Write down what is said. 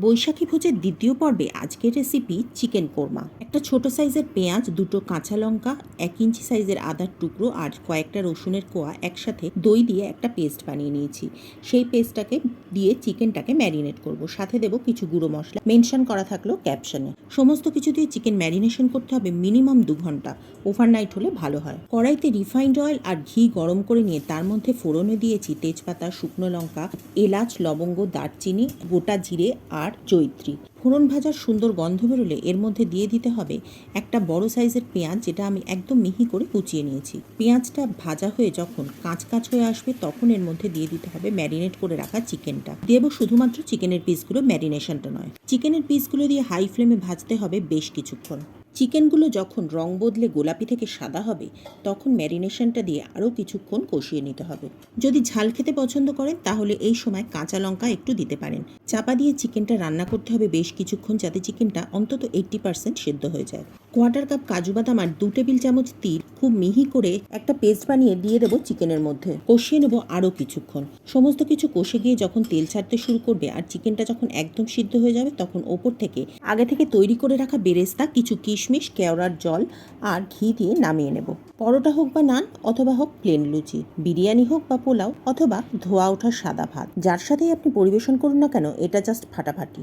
বৈশাখী ভোজের দ্বিতীয় পর্বে আজকের রেসিপি চিকেন কোরমা। একটা ছোট সাইজের পেঁয়াজ, দুটো কাঁচা লঙ্কা, 1 ইঞ্চি সাইজের আদার টুকরো আর কয়েকটা রসুনের কোয়া একসাথে দই দিয়ে একটা পেস্ট বানিয়ে নিয়েছি। সেই পেস্টটাকে দিয়ে চিকেনটাকে ম্যারিনেট করব। সাথে দেবো কিছু গুঁড়ো মশলা, মেনশন করা থাকলো ক্যাপশনে। সমস্ত কিছু দিয়ে চিকেন ম্যারিনেশন করতে হবে মিনিমাম 2 ঘন্টা। ওভারনাইট হলে ভালো হয়। কড়াইতে রিফাইন্ড অয়েল আর ঘি গরম করে নিয়ে তার মধ্যে ফোড়নে দিয়েছি তেজপাতা, শুকনো লঙ্কা, এলাচ, লবঙ্গ, দারচিনি, গোটা জিরে আর জয়িত্রী। ফোড়ন ভাজার সুন্দর গন্ধ বেরোলে এর মধ্যে দিয়ে দিতে হবে একটা বড় সাইজের পেঁয়াজ, যেটা আমি একদম মিহি করে কুচিয়ে নিয়েছি। পেঁয়াজটা ভাজা হয়ে যখন কাঁচ কাঁচ হয়ে আসবে তখন এর মধ্যে দিয়ে দিতে হবে ম্যারিনেট করে রাখা চিকেনটা। দেব শুধুমাত্র চিকেনের পিসগুলো, ম্যারিনেশনটা নয়। চিকেনের পিসগুলো দিয়ে হাই ফ্লেমে ভাজতে হবে বেশ কিছুক্ষণ। চিকেনগুলো যখন রং বদলে গোলাপি থেকে সাদা হবে তখন ম্যারিনেশনটা দিয়ে আরও কিছুক্ষণ কষিয়ে নিতে হবে। যদি ঝাল খেতে পছন্দ করেন তাহলে এই সময় কাঁচা লঙ্কা একটু দিতে পারেন। চাপা দিয়ে চিকেনটা রান্না করতে হবে বেশ কিছুক্ষণ, যাতে চিকেনটা অন্তত 80% সেদ্ধ হয়ে যায়। 1/4 কাপ কাজু বাদাম আর 2 টেবিল চামচ তিল খুব মিহি করে একটা পেস্ট বানিয়ে দিয়ে দেবো চিকেনের মধ্যে। কষিয়ে নেবো আরও কিছুক্ষণ। সমস্ত কিছু কষে গিয়ে যখন তেল ছাড়তে শুরু করবে আর চিকেনটা যখন একদম সিদ্ধ হয়ে যাবে তখন ওপর থেকে আগে থেকে তৈরি করে রাখা বেরেস্তা, কিছু কিশমিশ, কেওড়ার জল আর ঘি দিয়ে নামিয়ে নেব। পরোটা হোক বা নান অথবা হোক প্লেন লুচি, বিরিয়ানি হোক বা পোলাও অথবা ধোয়া ওঠা সাদা ভাত, যার সাথেই আপনি পরিবেশন করুন না কেন, এটা জাস্ট ফাটাফাটি।